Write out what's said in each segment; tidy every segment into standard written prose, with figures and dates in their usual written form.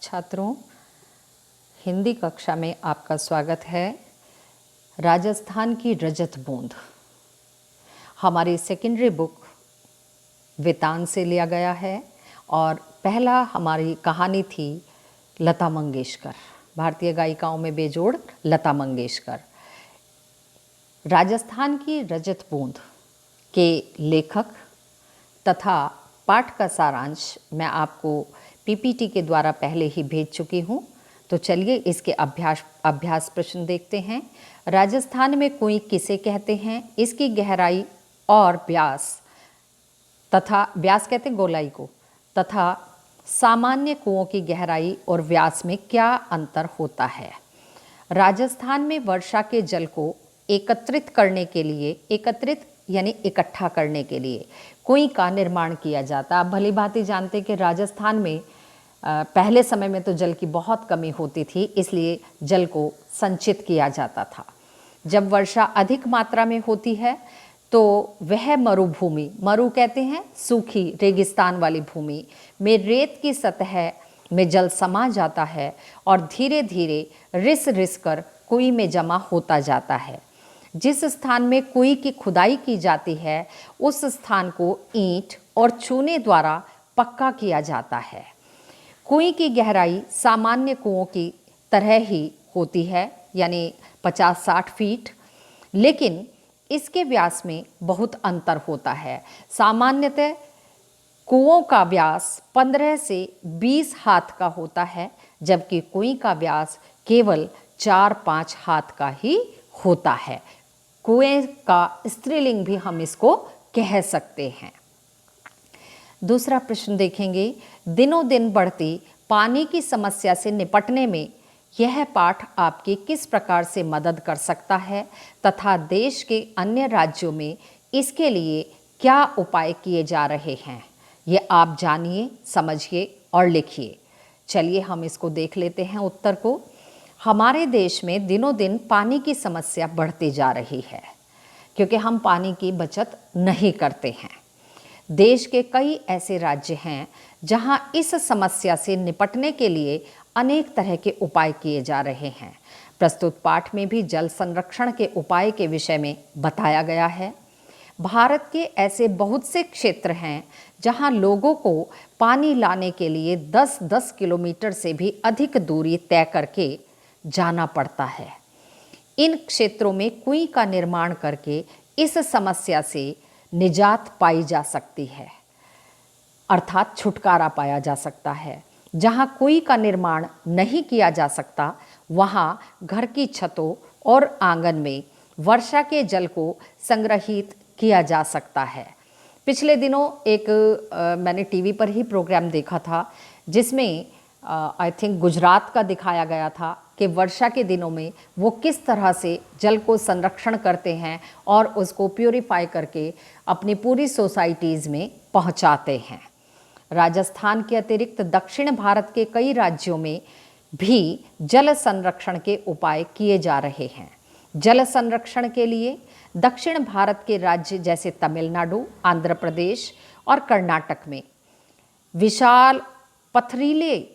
छात्रों, हिंदी कक्षा में आपका स्वागत है। राजस्थान की रजत बूंद हमारी सेकेंडरी बुक वेतान से लिया गया है और पहला हमारी कहानी थी लता मंगेशकर, भारतीय गायिकाओं में बेजोड़ लता मंगेशकर। राजस्थान की रजत बूंद के लेखक तथा पाठ का सारांश मैं आपको पीपीटी के द्वारा पहले ही भेज चुकी हूँ। तो चलिए इसके अभ्यास प्रश्न देखते हैं। राजस्थान में कुएं किसे कहते हैं, इसकी गहराई और व्यास तथा व्यास कहते हैं गोलाई को, तथा सामान्य कुओं की गहराई और व्यास में क्या अंतर होता है। राजस्थान में वर्षा के जल को एकत्रित करने के लिए, एकत्रित यानी इकट्ठा करने के लिए कुएं का निर्माण किया जाता। आप भली भांति जानते कि राजस्थान में पहले समय में तो जल की बहुत कमी होती थी, इसलिए जल को संचित किया जाता था। जब वर्षा अधिक मात्रा में होती है तो वह मरुभूमि, मरु कहते हैं सूखी रेगिस्तान वाली भूमि में रेत की सतह में जल समा जाता है और धीरे धीरे रिस रिस कर कुएं में जमा होता जाता है। जिस स्थान में कुएं की खुदाई की जाती है उस स्थान को ईंट और चूने द्वारा पक्का किया जाता है। कुएं की गहराई सामान्य कुओं की तरह ही होती है, यानी 50-60 फीट, लेकिन इसके व्यास में बहुत अंतर होता है। सामान्यतः कुओं का व्यास 15 से 20 हाथ का होता है, जबकि कुएं का व्यास केवल 4-5 हाथ का ही होता है। कुएं का स्त्रीलिंग भी हम इसको कह सकते हैं। दूसरा प्रश्न देखेंगे, दिनों दिन बढ़ती पानी की समस्या से निपटने में यह पाठ आपकी किस प्रकार से मदद कर सकता है तथा देश के अन्य राज्यों में इसके लिए क्या उपाय किए जा रहे हैं, ये आप जानिए, समझिए और लिखिए। चलिए हम इसको देख लेते हैं उत्तर को। हमारे देश में दिनों दिन पानी की समस्या बढ़ती जा रही है क्योंकि हम पानी की बचत नहीं करते हैं। देश के कई ऐसे राज्य हैं जहां इस समस्या से निपटने के लिए अनेक तरह के उपाय किए जा रहे हैं। प्रस्तुत पाठ में भी जल संरक्षण के उपाय के विषय में बताया गया है। भारत के ऐसे बहुत से क्षेत्र हैं जहां लोगों को पानी लाने के लिए 10-10 किलोमीटर से भी अधिक दूरी तय करके जाना पड़ता है। इन क्षेत्रों में कुएं का निर्माण करके इस समस्या से निजात पाई जा सकती है, अर्थात छुटकारा पाया जा सकता है। जहां कुएं का निर्माण नहीं किया जा सकता वहां घर की छतों और आंगन में वर्षा के जल को संग्रहित किया जा सकता है। पिछले दिनों एक मैंने टीवी पर ही प्रोग्राम देखा था जिसमें आई थिंक गुजरात का दिखाया गया था कि वर्षा के दिनों में वो किस तरह से जल को संरक्षण करते हैं और उसको प्यूरिफाई करके अपनी पूरी सोसाइटीज़ में पहुंचाते हैं। राजस्थान के अतिरिक्त दक्षिण भारत के कई राज्यों में भी जल संरक्षण के उपाय किए जा रहे हैं। जल संरक्षण के लिए दक्षिण भारत के राज्य जैसे तमिलनाडु, आंध्र प्रदेश और कर्नाटक में विशाल पथरीले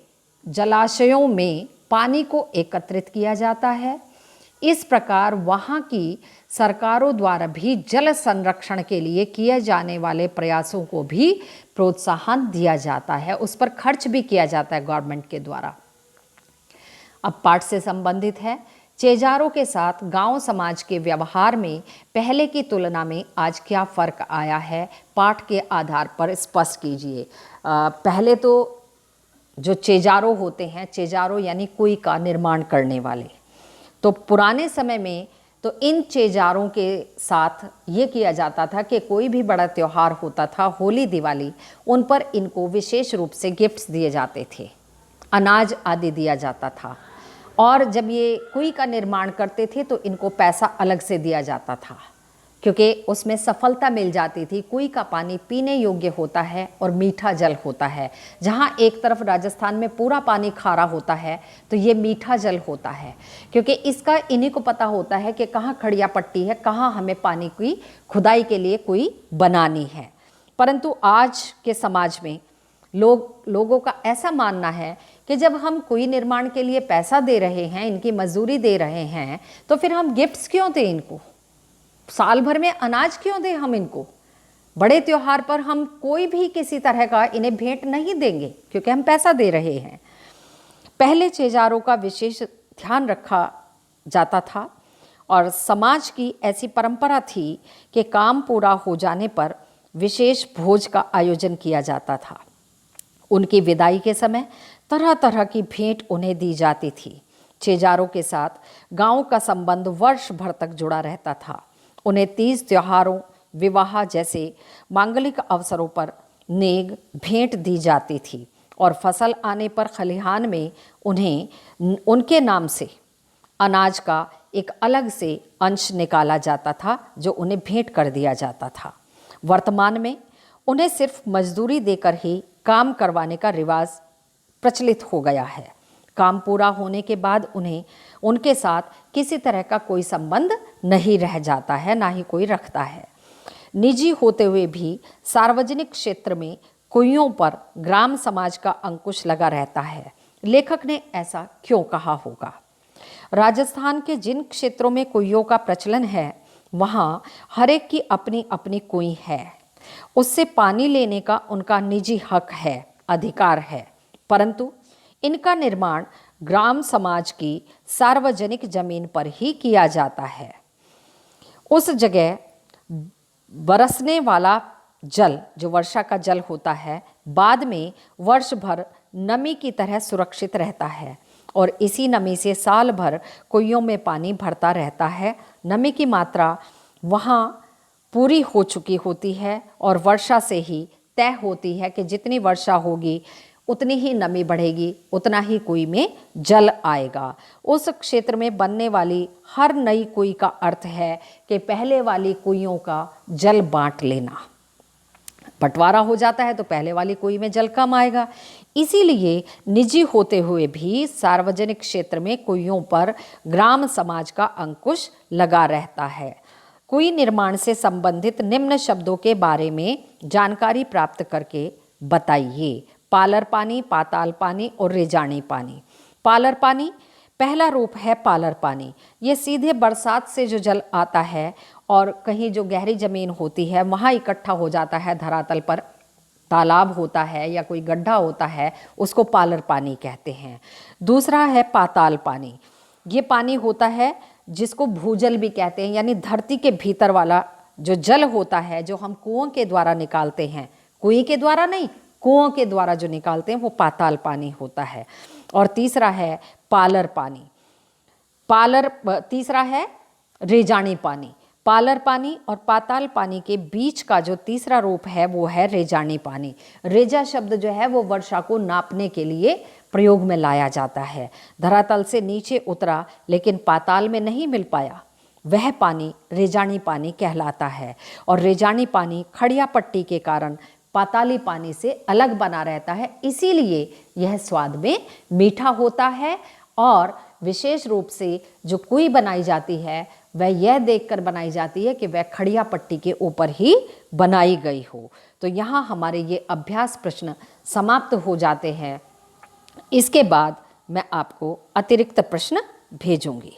जलाशयों में पानी को एकत्रित किया जाता है। इस प्रकार वहाँ की सरकारों द्वारा भी जल संरक्षण के लिए किए जाने वाले प्रयासों को भी प्रोत्साहन दिया जाता है, उस पर खर्च भी किया जाता है गवर्नमेंट के द्वारा। अब पाठ से संबंधित है, चेजारों के साथ गांव समाज के व्यवहार में पहले की तुलना में आज क्या फ़र्क आया है, पाठ के आधार पर स्पष्ट कीजिए। पहले तो जो चेजारो होते हैं, चेजारो यानी कुएं का निर्माण करने वाले, तो पुराने समय में तो इन चेजारों के साथ ये किया जाता था कि कोई भी बड़ा त्यौहार होता था, होली दिवाली, उन पर इनको विशेष रूप से गिफ्ट्स दिए जाते थे, अनाज आदि दिया जाता था। और जब ये कुएं का निर्माण करते थे तो इनको पैसा अलग से दिया जाता था क्योंकि उसमें सफलता मिल जाती थी। कुएं का पानी पीने योग्य होता है और मीठा जल होता है। जहाँ एक तरफ राजस्थान में पूरा पानी खारा होता है तो ये मीठा जल होता है क्योंकि इसका इन्हीं को पता होता है कि कहाँ खड़िया पट्टी है, कहाँ हमें पानी की खुदाई के लिए कुएं बनानी है। परंतु आज के समाज में लोगों का ऐसा मानना है कि जब हम कुई निर्माण के लिए पैसा दे रहे हैं, इनकी मजदूरी दे रहे हैं, तो फिर हम गिफ्ट्स क्यों दें इनको, साल भर में अनाज क्यों दें हम इनको। बड़े त्योहार पर हम कोई भी किसी तरह का इन्हें भेंट नहीं देंगे क्योंकि हम पैसा दे रहे हैं। पहले चेजारों का विशेष ध्यान रखा जाता था और समाज की ऐसी परंपरा थी कि काम पूरा हो जाने पर विशेष भोज का आयोजन किया जाता था। उनकी विदाई के समय तरह तरह की भेंट उन्हें दी जाती थी। चेजारों के साथ गांव का संबंध वर्ष भर तक जुड़ा रहता था। उन्हें तीज त्योहारों, विवाह जैसे मांगलिक अवसरों पर नेग भेंट दी जाती थी और फसल आने पर खलिहान में उन्हें उनके नाम से अनाज का एक अलग से अंश निकाला जाता था जो उन्हें भेंट कर दिया जाता था। वर्तमान में उन्हें सिर्फ मजदूरी देकर ही काम करवाने का रिवाज प्रचलित हो गया है। काम पूरा होने के बाद उन्हें उनके साथ किसी तरह का कोई संबंध नहीं रह जाता है, ना ही कोई रखता है। निजी होते हुए भी सार्वजनिक क्षेत्र में कुइयों पर ग्राम समाज का अंकुश लगा रहता है। लेखक ने ऐसा क्यों कहा होगा? राजस्थान के जिन क्षेत्रों में कुइयों का प्रचलन है, वहाँ हर एक की अपनी अपनी कुई है। उससे पानी लेने का उनका निजी हक है, अधिकार है, परंतु इनका निर्माण ग्राम समाज की सार्वजनिक जमीन पर ही किया जाता है। उस जगह बरसने वाला जल, जो वर्षा का जल होता है, बाद में वर्ष भर नमी की तरह सुरक्षित रहता है और इसी नमी से साल भर कुइयों में पानी भरता रहता है। नमी की मात्रा वहाँ पूरी हो चुकी होती है और वर्षा से ही तय होती है कि जितनी वर्षा होगी उतनी ही नमी बढ़ेगी, उतना ही कुई में जल आएगा। उस क्षेत्र में बनने वाली हर नई कुई का अर्थ है कि पहले वाली कुइयों का जल बांट लेना। बंटवारा हो जाता है तो पहले वाली कुई में जल कम आएगा। इसीलिए निजी होते हुए भी सार्वजनिक क्षेत्र में कुइयों पर ग्राम समाज का अंकुश लगा रहता है। कुई निर्माण से संबंधित निम्न शब्दों के बारे में जानकारी प्राप्त करके बताइए। पालर पानी, पाताल पानी और रेजानी पानी। पालर पानी पहला रूप है पालर पानी। ये सीधे बरसात से जो जल आता है और कहीं जो गहरी जमीन होती है वहाँ इकट्ठा हो जाता है धरातल पर, तालाब होता है या कोई गड्ढा होता है, उसको पालर पानी कहते हैं। दूसरा है पाताल पानी। ये पानी होता है जिसको भूजल भी कहते हैं, यानी धरती के भीतर वाला जो जल होता है, जो हम कुओं के द्वारा निकालते हैं, कुएं के द्वारा नहीं, कुओं के द्वारा जो निकालते हैं वो पाताल पानी होता है। और तीसरा है पालर पानी। तीसरा है रेजानी पानी। पालर पानी और पाताल पानी के बीच का जो तीसरा रूप है वो है रेजानी पानी। रेजा शब्द जो है वो वर्षा को नापने के लिए प्रयोग में लाया जाता है। धरातल से नीचे उतरा लेकिन पाताल में नहीं मिल पाया, वह पानी रेजानी पानी कहलाता है। और रेजानी पानी खड़िया पट्टी के कारण पाताली पानी से अलग बना रहता है, इसीलिए यह स्वाद में मीठा होता है। और विशेष रूप से जो कुई बनाई जाती है वह यह देखकर बनाई जाती है कि वह खड़िया पट्टी के ऊपर ही बनाई गई हो। तो यहाँ हमारे ये अभ्यास प्रश्न समाप्त हो जाते हैं। इसके बाद मैं आपको अतिरिक्त प्रश्न भेजूंगी।